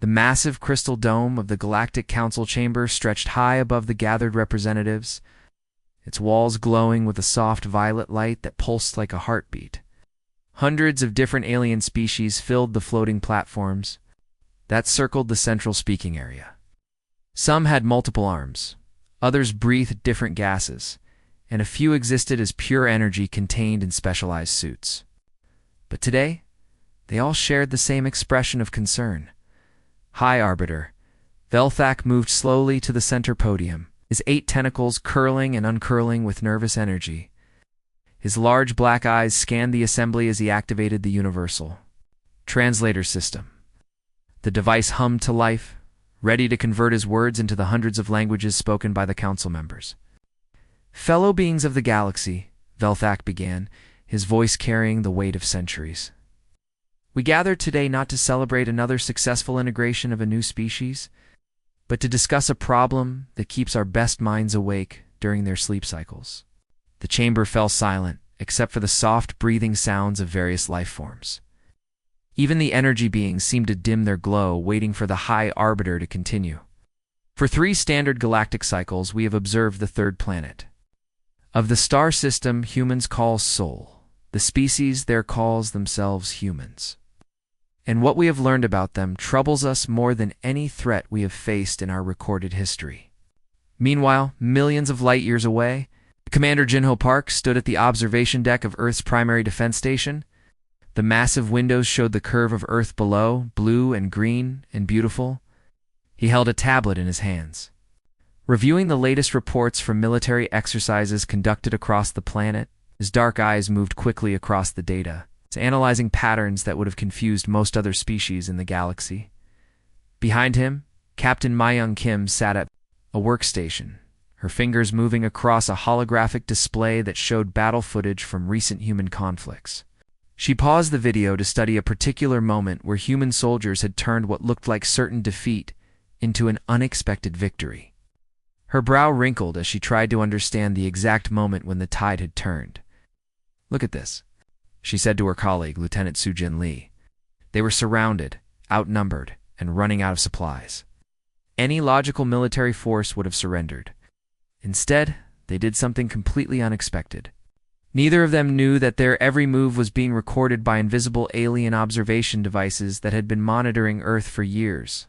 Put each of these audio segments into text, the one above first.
The massive crystal dome of the Galactic Council chamber stretched high above the gathered representatives, its walls glowing with a soft violet light that pulsed like a heartbeat. Hundreds of different alien species filled the floating platforms that circled the central speaking area. Some had multiple arms, others breathed different gases, and a few existed as pure energy contained in specialized suits. But today, they all shared the same expression of concern. High Arbiter, Velthak moved slowly to the center podium, his 8 tentacles curling and uncurling with nervous energy. His large black eyes scanned the assembly as he activated the universal translator system. The device hummed to life, ready to convert his words into the hundreds of languages spoken by the council members. "Fellow beings of the galaxy," Velthak began, his voice carrying the weight of centuries. "We gathered today not to celebrate another successful integration of a new species, but to discuss a problem that keeps our best minds awake during their sleep cycles." The chamber fell silent, except for the soft breathing sounds of various life forms. Even the energy beings seemed to dim their glow, waiting for the High Arbiter to continue. "For 3 standard galactic cycles, we have observed the 3rd planet. Of the star system humans call Sol, the species there calls themselves humans. And what we have learned about them troubles us more than any threat we have faced in our recorded history." Meanwhile, millions of light years away, Commander Jinho Park stood at the observation deck of Earth's primary defense station. The massive windows showed the curve of Earth below, blue and green and beautiful. He held a tablet in his hands. Reviewing the latest reports from military exercises conducted across the planet, his dark eyes moved quickly across the data, analyzing patterns that would have confused most other species in the galaxy. Behind him, Captain Mayung Kim sat at a workstation, her fingers moving across a holographic display that showed battle footage from recent human conflicts. She paused the video to study a particular moment where human soldiers had turned what looked like certain defeat into an unexpected victory. Her brow wrinkled as she tried to understand the exact moment when the tide had turned. "Look at this," she said to her colleague, Lieutenant Sujin Lee. They were surrounded, outnumbered, and running out of supplies. Any logical military force would have surrendered. Instead, they did something completely unexpected. Neither of them knew that their every move was being recorded by invisible alien observation devices that had been monitoring Earth for years.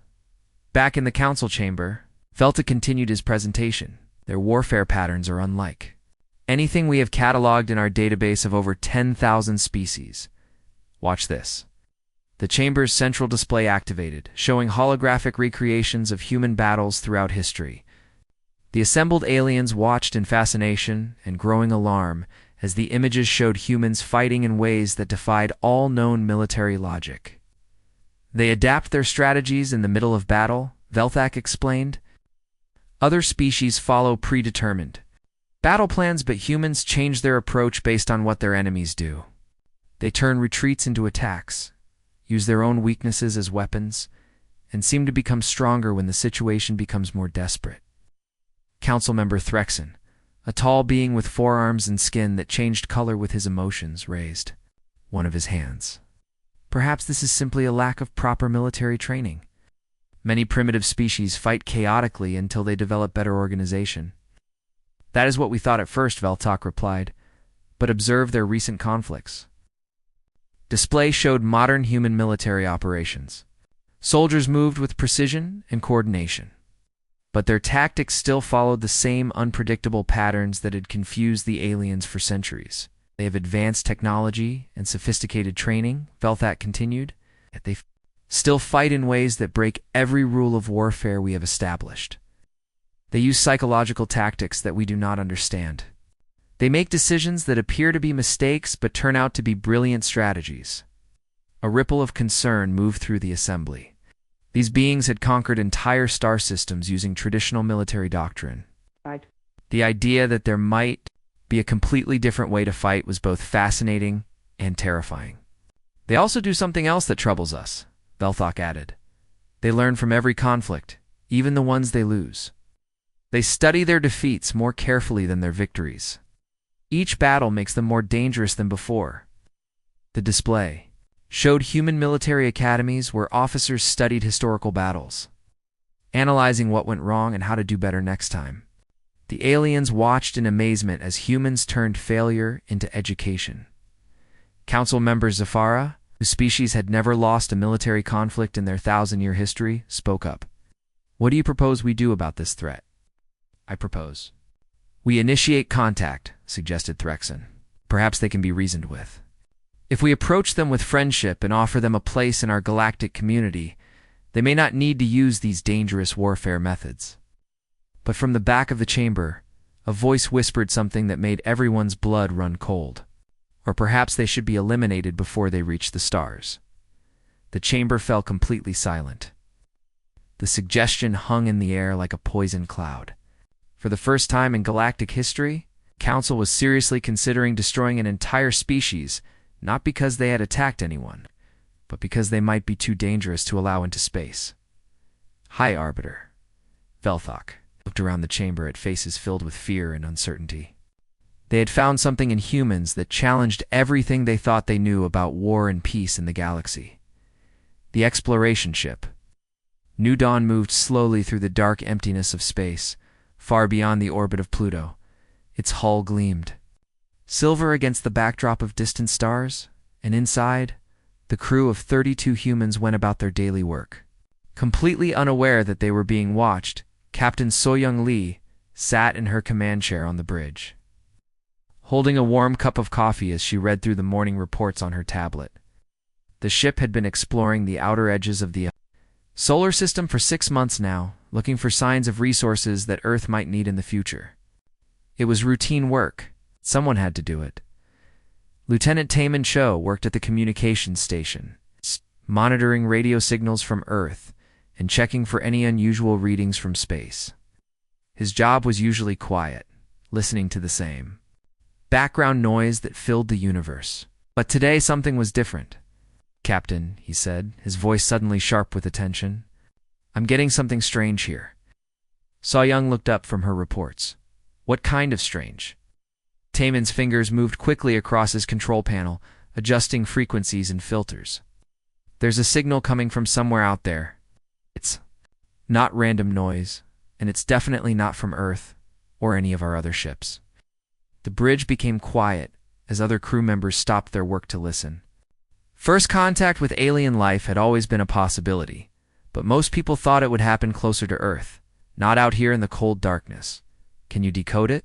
Back in the council chamber, Velta continued his presentation. "Their warfare patterns are unlike anything we have cataloged in our database of over 10,000 species. Watch this." The chamber's central display activated, showing holographic recreations of human battles throughout history. The assembled aliens watched in fascination and growing alarm as the images showed humans fighting in ways that defied all known military logic. "They adapt their strategies in the middle of battle," Velthak explained. "Other species follow predetermined battle plans, but humans change their approach based on what their enemies do. They turn retreats into attacks, use their own weaknesses as weapons, and seem to become stronger when the situation becomes more desperate." Council member Threxon, a tall being with forearms and skin that changed color with his emotions, raised one of his hands. "Perhaps this is simply a lack of proper military training. Many primitive species fight chaotically until they develop better organization." "That is what we thought at first," Veltok replied, "but observe their recent conflicts." Display showed modern human military operations. Soldiers moved with precision and coordination, but their tactics still followed the same unpredictable patterns that had confused the aliens for centuries. "They have advanced technology and sophisticated training," Velthak continued, "yet they still fight in ways that break every rule of warfare we have established. They use psychological tactics that we do not understand. They make decisions that appear to be mistakes but turn out to be brilliant strategies." A ripple of concern moved through the assembly. These beings had conquered entire star systems using traditional military doctrine. Right. The idea that there might be a completely different way to fight was both fascinating and terrifying. "They also do something else that troubles us," Velthok added. "They learn from every conflict, even the ones they lose. They study their defeats more carefully than their victories. Each battle makes them more dangerous than before." The display, showed human military academies where officers studied historical battles, analyzing what went wrong and how to do better next time. The aliens watched in amazement as humans turned failure into education. Council member Zafara, whose species had never lost a military conflict in their 1,000-year history, spoke up. "What do you propose we do about this threat?" "I propose we initiate contact," suggested Threxon. "Perhaps they can be reasoned with. If we approach them with friendship and offer them a place in our galactic community, they may not need to use these dangerous warfare methods." But from the back of the chamber, a voice whispered something that made everyone's blood run cold. Or perhaps they should be eliminated before they reach the stars. The chamber fell completely silent. The suggestion hung in the air like a poison cloud. For the first time in galactic history, Council was seriously considering destroying an entire species, not because they had attacked anyone, but because they might be too dangerous to allow into space. "Hi, Arbiter." Velthok looked around the chamber at faces filled with fear and uncertainty. They had found something in humans that challenged everything they thought they knew about war and peace in the galaxy. The exploration ship. New Dawn moved slowly through the dark emptiness of space, far beyond the orbit of Pluto. Its hull gleamed silver against the backdrop of distant stars, and inside, the crew of 32 humans went about their daily work. Completely unaware that they were being watched, Captain So-Young Lee sat in her command chair on the bridge, holding a warm cup of coffee as she read through the morning reports on her tablet. The ship had been exploring the outer edges of the solar system for 6 months now, looking for signs of resources that Earth might need in the future. It was routine work. Someone had to do it. Lieutenant Taemin Cho worked at the communications station, monitoring radio signals from Earth and checking for any unusual readings from space. His job was usually quiet, listening to the same background noise that filled the universe. But today something was different. "Captain," he said, his voice suddenly sharp with attention, "I'm getting something strange here." So-Young looked up from her reports. "What kind of strange?" Taemin's fingers moved quickly across his control panel, adjusting frequencies and filters. "There's a signal coming from somewhere out there. It's not random noise, and it's definitely not from Earth or any of our other ships." The bridge became quiet as other crew members stopped their work to listen. First contact with alien life had always been a possibility, but most people thought it would happen closer to Earth, not out here in the cold darkness. "Can you decode it?"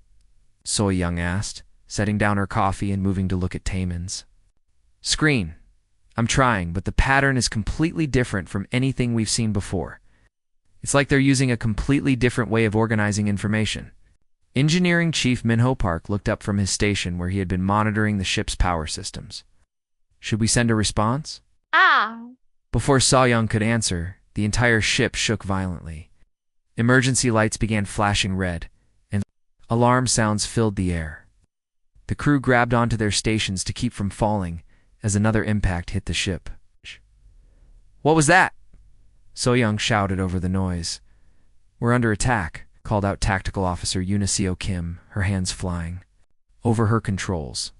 So-Young asked, setting down her coffee and moving to look at Taemin's screen. "I'm trying, but the pattern is completely different from anything we've seen before. It's like they're using a completely different way of organizing information." Engineering Chief Minho Park looked up from his station where he had been monitoring the ship's power systems. "Should we send a response?" Before So-Young could answer, the entire ship shook violently. Emergency lights began flashing red, and alarm sounds filled the air. The crew grabbed onto their stations to keep from falling as another impact hit the ship. "What was that?" So-Young shouted over the noise. "We're under attack," called out Tactical Officer Uniseo Kim, her hands flying over her controls.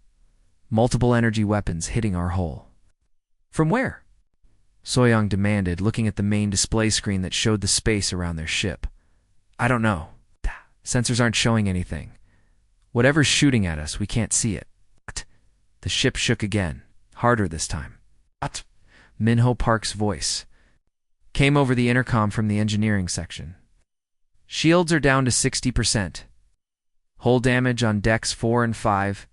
"Multiple energy weapons hitting our hull." "From where?" So-Young demanded, looking at the main display screen that showed the space around their ship. "I don't know. Sensors aren't showing anything. Whatever's shooting at us, we can't see it." The ship shook again, harder this time. Minho Park's voice came over the intercom from the engineering section. "Shields are down to 60%. Hull damage on decks 4 and 5.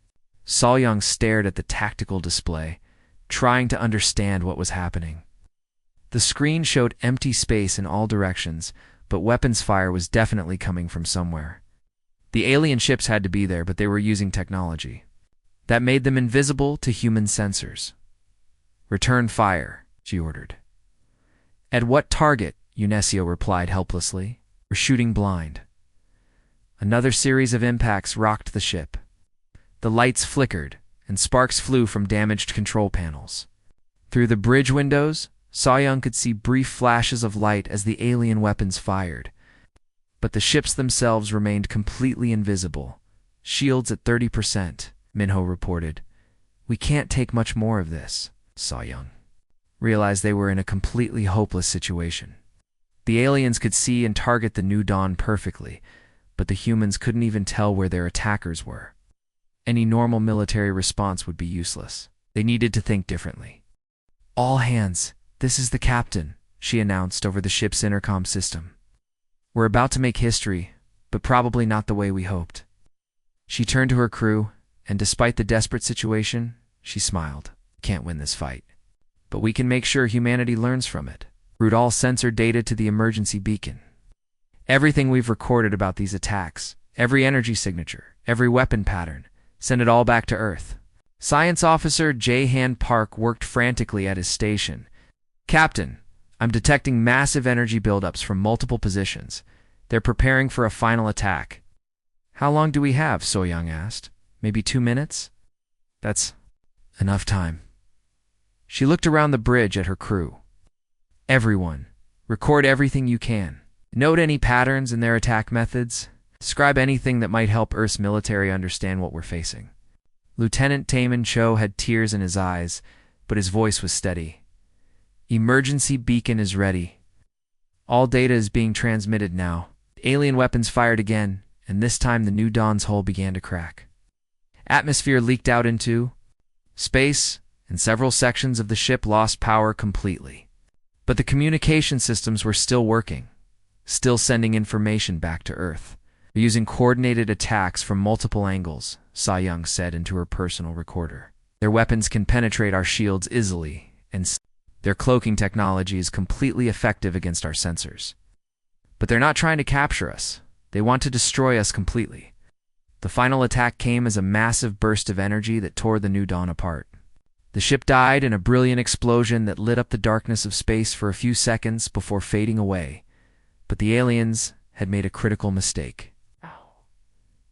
So-Young stared at the tactical display, trying to understand what was happening. The screen showed empty space in all directions, but weapons fire was definitely coming from somewhere. The alien ships had to be there, but they were using technology that made them invisible to human sensors. "Return fire," she ordered. "At what target?" Unesio replied helplessly. "We're shooting blind." Another series of impacts rocked the ship. The lights flickered, and sparks flew from damaged control panels. Through the bridge windows, So-Young could see brief flashes of light as the alien weapons fired. But the ships themselves remained completely invisible. "Shields at 30%, Minho reported. "We can't take much more of this." So-Young realized they were in a completely hopeless situation. The aliens could see and target the new dawn perfectly, but the humans couldn't even tell where their attackers were. Any normal military response would be useless. They needed to think differently. "All hands, this is the captain," she announced over the ship's intercom system. "We're about to make history, but probably not the way we hoped." She turned to her crew, and despite the desperate situation, she smiled. "Can't win this fight, but we can make sure humanity learns from it. Route all sensor data to the emergency beacon. Everything we've recorded about these attacks, every energy signature, every weapon pattern, send it all back to Earth." Science Officer J. Han Park worked frantically at his station. "Captain, I'm detecting massive energy buildups from multiple positions. They're preparing for a final attack." "How long do we have?" So Young asked. "Maybe 2 minutes?" "That's enough time." She looked around the bridge at her crew. "Everyone, record everything you can. Note any patterns in their attack methods. Describe anything that might help Earth's military understand what we're facing." Lieutenant Taemin Cho had tears in his eyes, but his voice was steady. "Emergency beacon is ready. All data is being transmitted now." Alien weapons fired again, and this time the new dawn's hull began to crack. Atmosphere leaked out into space, and several sections of the ship lost power completely. But the communication systems were still working, still sending information back to Earth. "They're using coordinated attacks from multiple angles," Sa Young said into her personal recorder. "Their weapons can penetrate our shields easily, and their cloaking technology is completely effective against our sensors. But they're not trying to capture us. They want to destroy us completely." The final attack came as a massive burst of energy that tore the new dawn apart. The ship died in a brilliant explosion that lit up the darkness of space for a few seconds before fading away. But the aliens had made a critical mistake.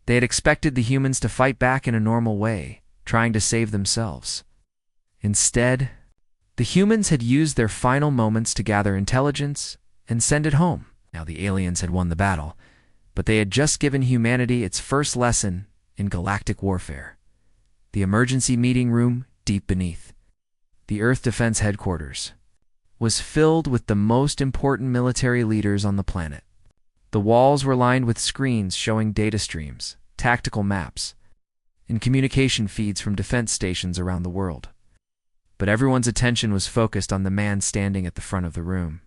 They had expected the humans to fight back in a normal way, trying to save themselves. Instead, the humans had used their final moments to gather intelligence and send it home. Now the aliens had won the battle, but they had just given humanity its first lesson in galactic warfare. The emergency meeting room, deep beneath the Earth Defense Headquarters, was filled with the most important military leaders on the planet. The walls were lined with screens showing data streams, tactical maps, and communication feeds from defense stations around the world. But everyone's attention was focused on the man standing at the front of the room.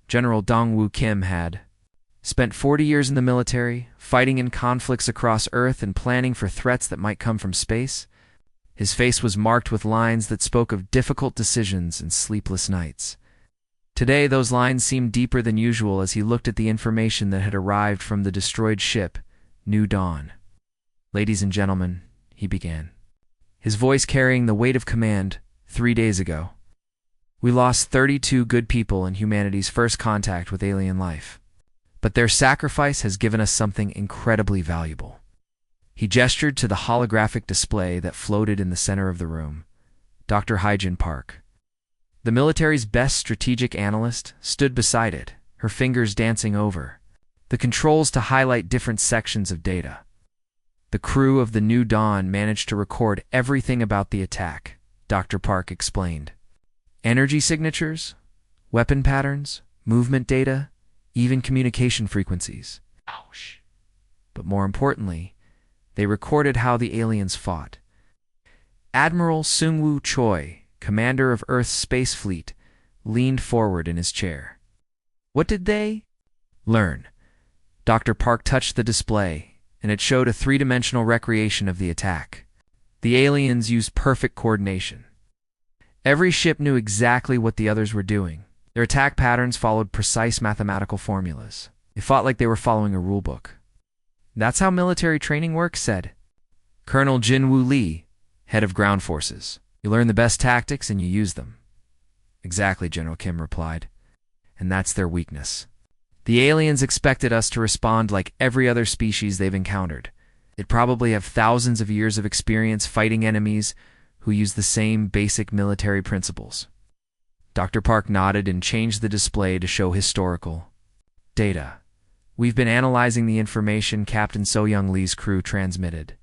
General Dongwoo Kim had spent 40 years in the military, fighting in conflicts across Earth and planning for threats that might come from space. His face was marked with lines that spoke of difficult decisions and sleepless nights. Today, those lines seemed deeper than usual as he looked at the information that had arrived from the destroyed ship, New Dawn. "Ladies and gentlemen," he began, his voice carrying the weight of command. 3 days ago, we lost 32 good people in humanity's first contact with alien life. But their sacrifice has given us something incredibly valuable." He gestured to the holographic display that floated in the center of the room. Dr. Hyjin Park, the military's best strategic analyst, stood beside it, her fingers dancing over the controls to highlight different sections of data. "The crew of the New Dawn managed to record everything about the attack," Dr. Park explained. "Energy signatures, weapon patterns, movement data, even communication frequencies. Ouch. But more importantly, they recorded how the aliens fought." Admiral Seungwoo Choi, commander of Earth's space fleet, leaned forward in his chair. "What did they learn?" Dr. Park touched the display, and it showed a three-dimensional recreation of the attack. The aliens used perfect coordination. Every ship knew exactly what the others were doing. Their attack patterns followed precise mathematical formulas. They fought like they were following a rulebook. "That's how military training works," said Colonel Jin-Woo Lee, head of ground forces. "You learn the best tactics and you use them." "Exactly," General Kim replied. "And that's their weakness. The aliens expected us to respond like every other species they've encountered. They'd probably have thousands of years of experience fighting enemies who use the same basic military principles." Dr. Park nodded and changed the display to show historical data. "We've been analyzing the information Captain So-Young Lee's crew transmitted.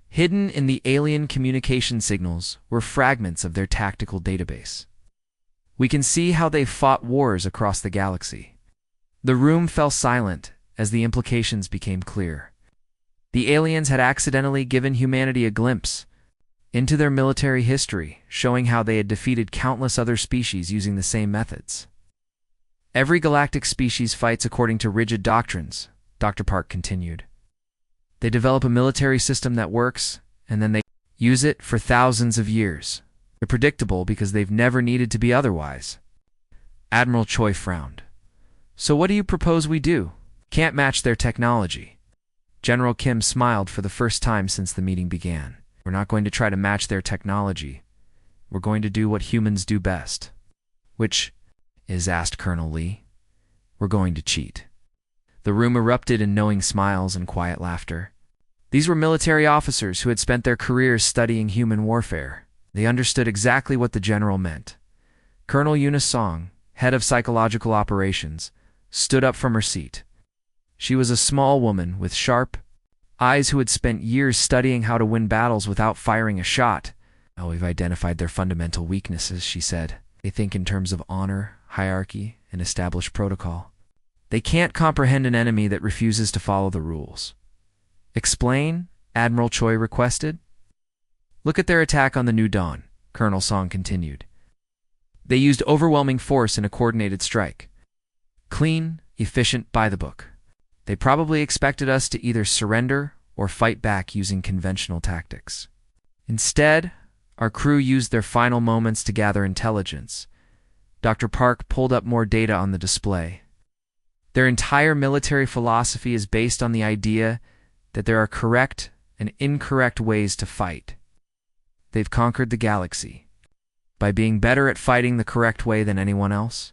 Hidden in the alien communication signals were fragments of their tactical database. We can see how they've fought wars across the galaxy." The room fell silent as the implications became clear. The aliens had accidentally given humanity a glimpse into their military history, showing how they had defeated countless other species using the same methods. "Every galactic species fights according to rigid doctrines," Dr. Park continued. "They develop a military system that works, and then they use it for thousands of years. They're predictable because they've never needed to be otherwise." Admiral Choi frowned. "So what do you propose we do? Can't match their technology." General Kim smiled for the first time since the meeting began. "We're not going to try to match their technology. We're going to do what humans do best." "Which is?" asked Colonel Lee. "We're going to cheat." The room erupted in knowing smiles and quiet laughter. These were military officers who had spent their careers studying human warfare. They understood exactly what the general meant. Colonel Eunice Song, head of psychological operations, stood up from her seat. She was a small woman with sharp eyes who had spent years studying how to win battles without firing a shot. "Oh, we've identified their fundamental weaknesses," she said. "They think in terms of honor, hierarchy, and established protocol. They can't comprehend an enemy that refuses to follow the rules." "Explain," Admiral Choi requested. "Look at their attack on the New Dawn," Colonel Song continued. "They used overwhelming force in a coordinated strike. Clean, efficient, by the book. They probably expected us to either surrender or fight back using conventional tactics. Instead, our crew used their final moments to gather intelligence." Dr. Park pulled up more data on the display. "Their entire military philosophy is based on the idea that there are correct and incorrect ways to fight. They've conquered the galaxy by being better at fighting the correct way than anyone else.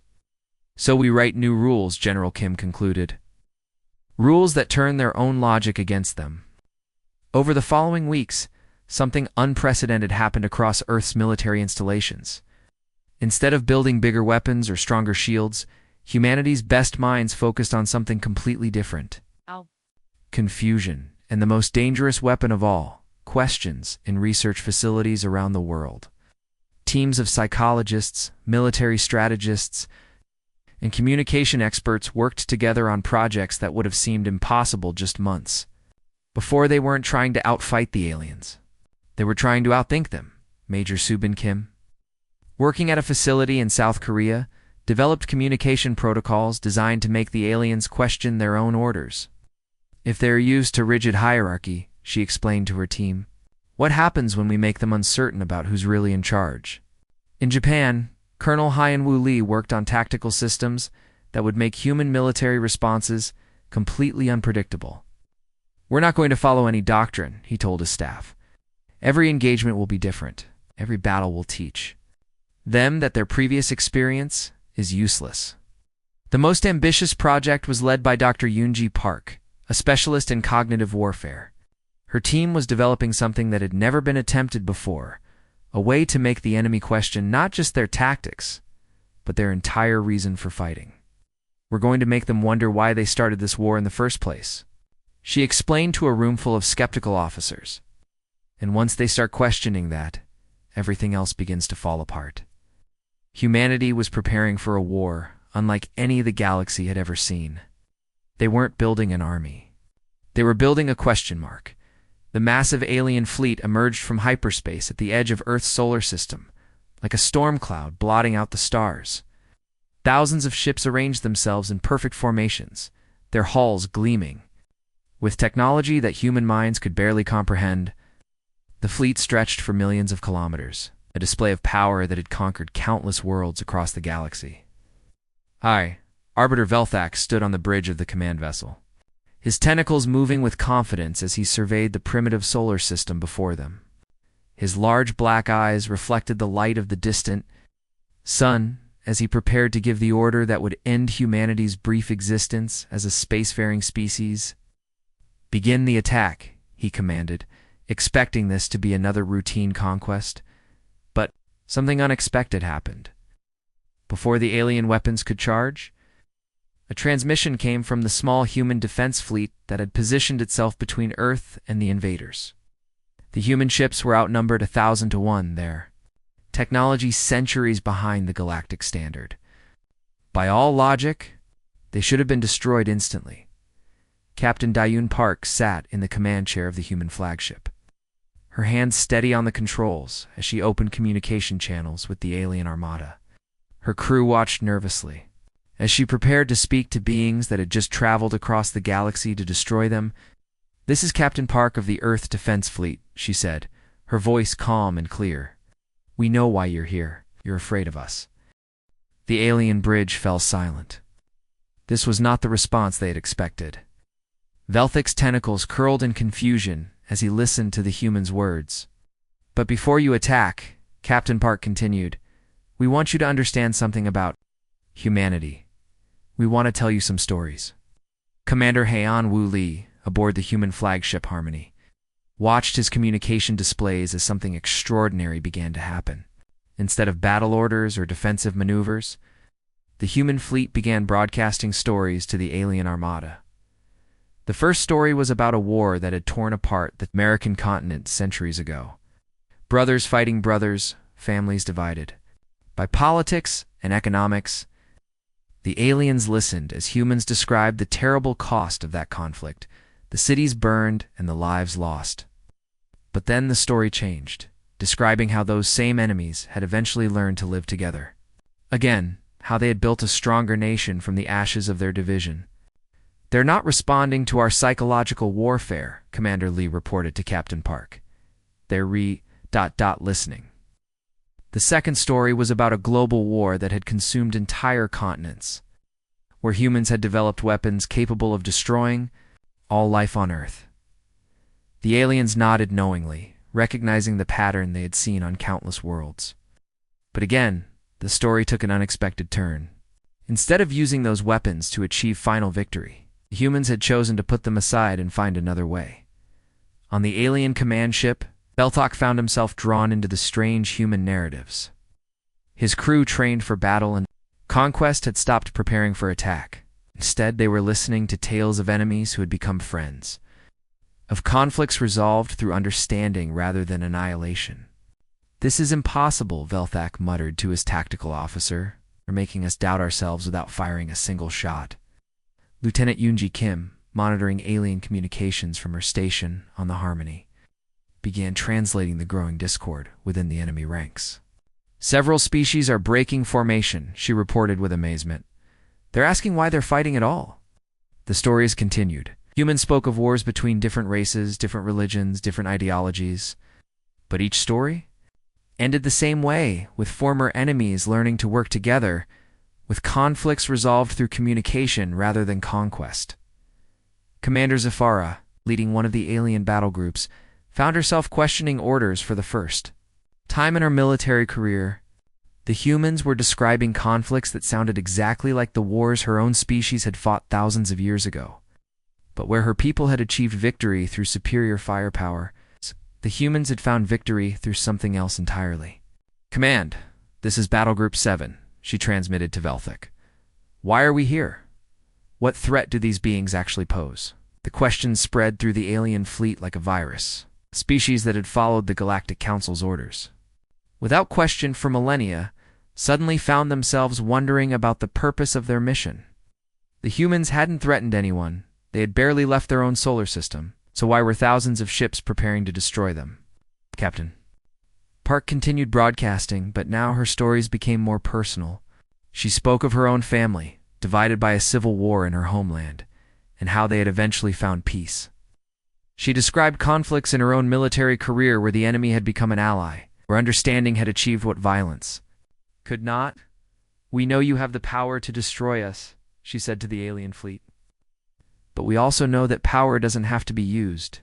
So we write new rules," General Kim concluded. "Rules that turn their own logic against them." Over the following weeks, something unprecedented happened across Earth's military installations. Instead of building bigger weapons or stronger shields, humanity's best minds focused on something completely different. Confusion, and the most dangerous weapon of all, questions, in research facilities around the world. Teams of psychologists, military strategists, and communication experts worked together on projects that would have seemed impossible just months before. They weren't trying to outfight the aliens. They were trying to outthink them. Major Subin Kim, working at a facility in South Korea, developed communication protocols designed to make the aliens question their own orders. "If they're used to rigid hierarchy," she explained to her team, "what happens when we make them uncertain about who's really in charge?" In Japan, Colonel Hyun-Woo Lee worked on tactical systems that would make human military responses completely unpredictable. "We're not going to follow any doctrine," he told his staff. "Every engagement will be different. Every battle will teach them that their previous experience is useless." The most ambitious project was led by Dr. Yoonji Park, a specialist in cognitive warfare. Her team was developing something that had never been attempted before, a way to make the enemy question not just their tactics, but their entire reason for fighting. "We're going to make them wonder why they started this war in the first place," she explained to a room full of skeptical officers. "And once they start questioning that, everything else begins to fall apart." Humanity was preparing for a war unlike any the galaxy had ever seen. They weren't building an army. They were building a question mark. The massive alien fleet emerged from hyperspace at the edge of Earth's solar system, like a storm cloud blotting out the stars. Thousands of ships arranged themselves in perfect formations, their hulls gleaming. With technology that human minds could barely comprehend, the fleet stretched for millions of kilometers, a display of power that had conquered countless worlds across the galaxy. Arbiter Velthak stood on the bridge of the command vessel, his tentacles moving with confidence as he surveyed the primitive solar system before them. His large black eyes reflected the light of the distant sun as he prepared to give the order that would end humanity's brief existence as a spacefaring species. "Begin the attack," he commanded, expecting this to be another routine conquest. But something unexpected happened. Before the alien weapons could charge, a transmission came from the small human defense fleet that had positioned itself between Earth and the invaders. The human ships were outnumbered 1,000 to 1 there. technology centuries behind the galactic standard. By all logic, they should have been destroyed instantly. Captain Dayun Park sat in the command chair of the human flagship, her hands steady on the controls as she opened communication channels with the alien armada. Her crew watched nervously. As she prepared to speak to beings that had just traveled across the galaxy to destroy them, "This is Captain Park of the Earth Defense Fleet," she said, her voice calm and clear. "We know why you're here. You're afraid of us." The alien bridge fell silent. This was not the response they had expected. Velthic's tentacles curled in confusion as he listened to the human's words. "But before you attack," Captain Park continued, "we want you to understand something about humanity. We want to tell you some stories." Commander Heian Wu Li, aboard the human flagship Harmony, watched his communication displays as something extraordinary began to happen. Instead of battle orders or defensive maneuvers, the human fleet began broadcasting stories to the alien armada. The first story was about a war that had torn apart the American continent centuries ago. Brothers fighting brothers, families divided. By politics and economics, the aliens listened as humans described the terrible cost of that conflict, the cities burned and the lives lost. But then the story changed, describing how those same enemies had eventually learned to live together. Again, how they had built a stronger nation from the ashes of their division. "They're not responding to our psychological warfare," Commander Lee reported to Captain Park. "They're listening." The second story was about a global war that had consumed entire continents, where humans had developed weapons capable of destroying all life on Earth. The aliens nodded knowingly, recognizing the pattern they had seen on countless worlds. But again, the story took an unexpected turn. Instead of using those weapons to achieve final victory, the humans had chosen to put them aside and find another way. On the alien command ship, Belthok found himself drawn into the strange human narratives. His crew trained for battle and conquest had stopped preparing for attack. Instead, they were listening to tales of enemies who had become friends, of conflicts resolved through understanding rather than annihilation. "This is impossible," Velthak muttered to his tactical officer, "They're making us doubt ourselves without firing a single shot." Lieutenant Yoonji Kim, monitoring alien communications from her station on the Harmony, began translating the growing discord within the enemy ranks. "Several species are breaking formation," she reported with amazement. "They're asking why they're fighting at all." The stories continued. Humans spoke of wars between different races, different religions, different ideologies. But each story ended the same way, with former enemies learning to work together, with conflicts resolved through communication rather than conquest. Commander Zafara, leading one of the alien battle groups, found herself questioning orders for the first time in her military career. The humans were describing conflicts that sounded exactly like the wars her own species had fought thousands of years ago. But where her people had achieved victory through superior firepower, the humans had found victory through something else entirely. "Command, this is Battle Group 7, she transmitted to Velthik. "Why are we here? What threat do these beings actually pose?" The questions spread through the alien fleet like a virus, a species that had followed the Galactic Council's orders, without question for millennia, suddenly found themselves wondering about the purpose of their mission. The humans hadn't threatened anyone. They had barely left their own solar system, so why were thousands of ships preparing to destroy them? "Captain." Park continued broadcasting, but now her stories became more personal. She spoke of her own family, divided by a civil war in her homeland, and how they had eventually found peace. She described conflicts in her own military career where the enemy had become an ally, where understanding had achieved what violence could not. "We know you have the power to destroy us," she said to the alien fleet. "But we also know that power doesn't have to be used.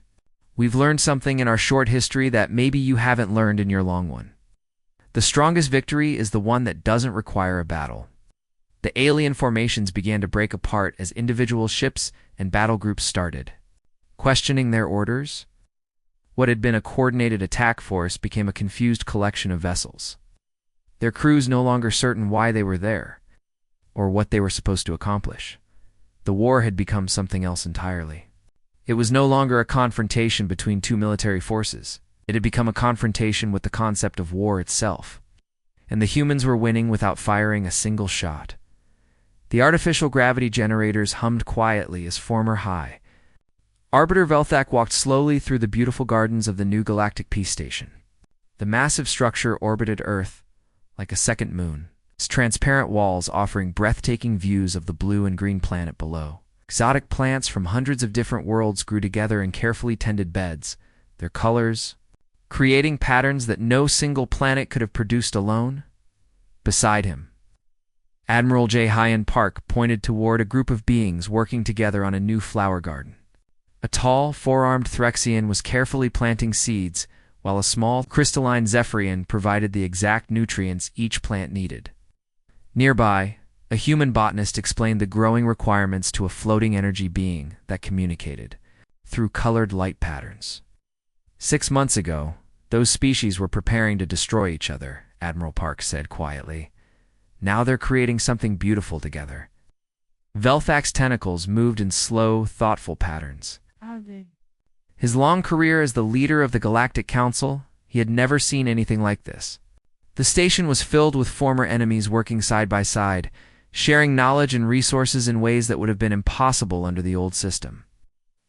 We've learned something in our short history that maybe you haven't learned in your long one. The strongest victory is the one that doesn't require a battle." The alien formations began to break apart as individual ships and battle groups started questioning their orders. What had been a coordinated attack force became a confused collection of vessels, their crews no longer certain why they were there or what they were supposed to accomplish. The war had become something else entirely. It was no longer a confrontation between two military forces. It had become a confrontation with the concept of war itself. and the humans were winning without firing a single shot. The artificial gravity generators hummed quietly as former high. Arbiter Velthak walked slowly through the beautiful gardens of the new galactic peace station. The massive structure orbited Earth like a second moon, its transparent walls offering breathtaking views of the blue and green planet below. Exotic plants from hundreds of different worlds grew together in carefully tended beds, their colors creating patterns that no single planet could have produced alone. Beside him, Admiral J. Hyan Park pointed toward a group of beings working together on a new flower garden. A tall, four-armed Threxian was carefully planting seeds, while a small, crystalline Zephyrian provided the exact nutrients each plant needed. Nearby, a human botanist explained the growing requirements to a floating energy being that communicated through colored light patterns. 6 months ago, those species were preparing to destroy each other, Admiral Park said quietly. Now they're creating something beautiful together. Velthak's tentacles moved in slow, thoughtful patterns. His long career as the leader of the Galactic Council, he had never seen anything like this. The station was filled with former enemies working side by side, sharing knowledge and resources in ways that would have been impossible under the old system.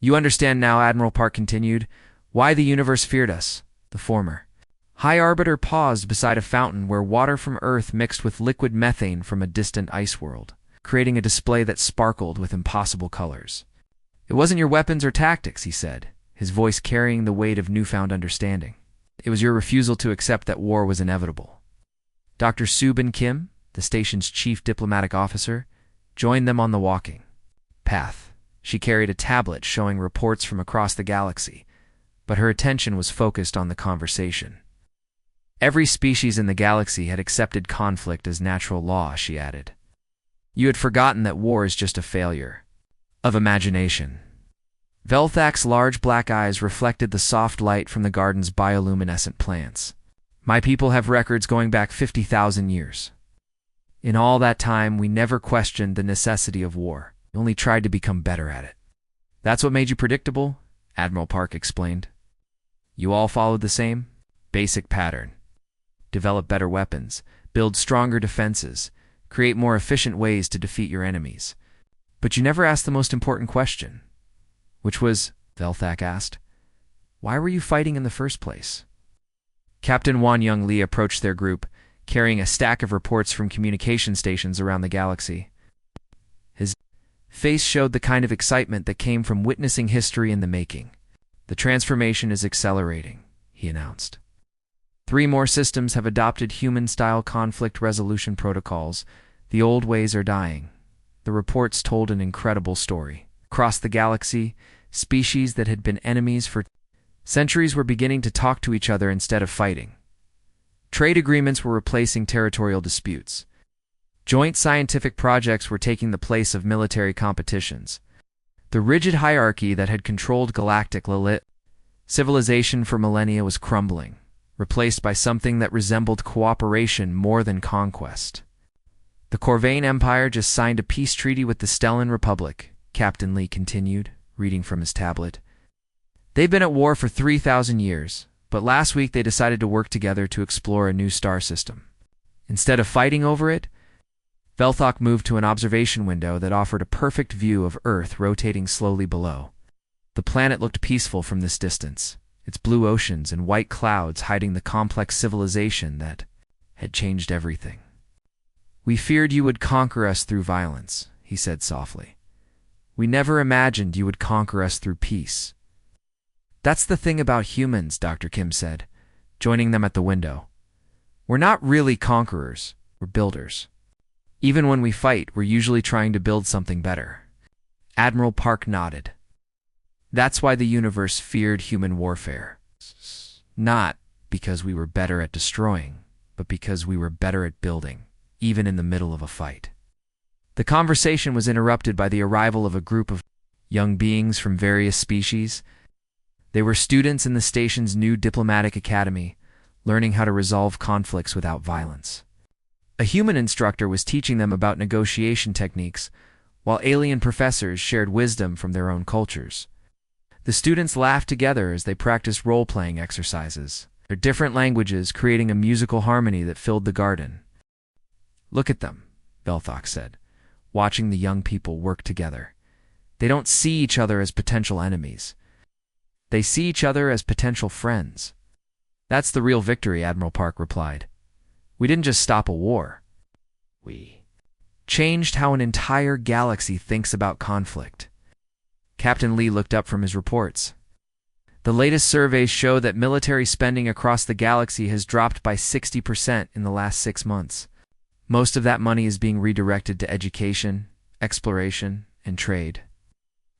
You understand now, Admiral Park continued, why the universe feared us, the former. High Arbiter paused beside a fountain where water from Earth mixed with liquid methane from a distant ice world, creating a display that sparkled with impossible colors. It wasn't your weapons or tactics, he said, his voice carrying the weight of newfound understanding. It was your refusal to accept that war was inevitable. Dr. Subin Kim, the station's chief diplomatic officer, joined them on the walking path. She carried a tablet showing reports from across the galaxy, but her attention was focused on the conversation. Every species in the galaxy had accepted conflict as natural law, she added. You had forgotten that war is just a failure of imagination. Velthak's large black eyes reflected the soft light from the garden's bioluminescent plants. My people have records going back 50,000 years. In all that time, we never questioned the necessity of war. We only tried to become better at it. That's what made you predictable, Admiral Park explained. You all followed the same basic pattern. Develop better weapons, build stronger defenses, create more efficient ways to defeat your enemies. But you never asked the most important question, which was, Velthak asked, why were you fighting in the first place? Captain Wan Young Lee approached their group, carrying a stack of reports from communication stations around the galaxy. His face showed the kind of excitement that came from witnessing history in the making. The transformation is accelerating, he announced. 3 more systems have adopted human-style conflict resolution protocols. The old ways are dying. The reports told an incredible story. Across the galaxy, species that had been enemies for centuries were beginning to talk to each other instead of fighting. Trade agreements were replacing territorial disputes. Joint scientific projects were taking the place of military competitions. The rigid hierarchy that had controlled galactic civilization for millennia was crumbling, replaced by something that resembled cooperation more than conquest. The Corvain Empire just signed a peace treaty with the Stellan Republic, Captain Lee continued, reading from his tablet. They've been at war for 3,000 years, but last week they decided to work together to explore a new star system. Instead of fighting over it, Velthak moved to an observation window that offered a perfect view of Earth rotating slowly below. The planet looked peaceful from this distance, its blue oceans and white clouds hiding the complex civilization that had changed everything. We feared you would conquer us through violence, he said softly. We never imagined you would conquer us through peace. That's the thing about humans, Dr. Kim said, joining them at the window. We're not really conquerors, we're builders. Even when we fight, we're usually trying to build something better. Admiral Park nodded. That's why the universe feared human warfare. Not because we were better at destroying, but because we were better at building, even in the middle of a fight. The conversation was interrupted by the arrival of a group of young beings from various species. They were students in the station's new diplomatic academy, learning how to resolve conflicts without violence. A human instructor was teaching them about negotiation techniques, while alien professors shared wisdom from their own cultures. The students laughed together as they practiced role-playing exercises. Their different languages creating a musical harmony that filled the garden. "Look at them," Velthok said, watching the young people work together. "They don't see each other as potential enemies. They see each other as potential friends." "That's the real victory," Admiral Park replied. "We didn't just stop a war. We changed how an entire galaxy thinks about conflict." Captain Lee looked up from his reports. "The latest surveys show that military spending across the galaxy has dropped by 60% in the last 6 months. Most of that money is being redirected to education, exploration, and trade.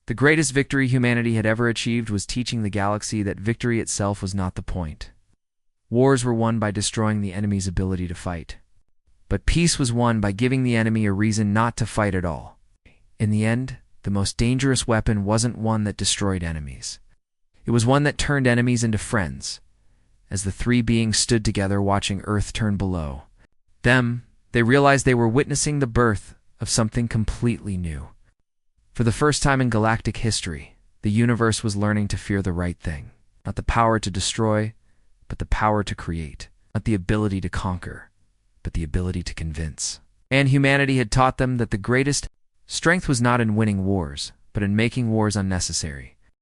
The greatest victory humanity had ever achieved was teaching the galaxy that victory itself was not the point. Wars were won by destroying the enemy's ability to fight. But peace was won by giving the enemy a reason not to fight at all. In the end, the most dangerous weapon wasn't one that destroyed enemies. It was one that turned enemies into friends. As the three beings stood together watching Earth turn below them, they realized they were witnessing the birth of something completely new. For the first time in galactic history, the universe was learning to fear the right thing. Not the power to destroy, but the power to create. Not the ability to conquer, but the ability to convince. And humanity had taught them that the greatest strength was not in winning wars, but in making wars unnecessary.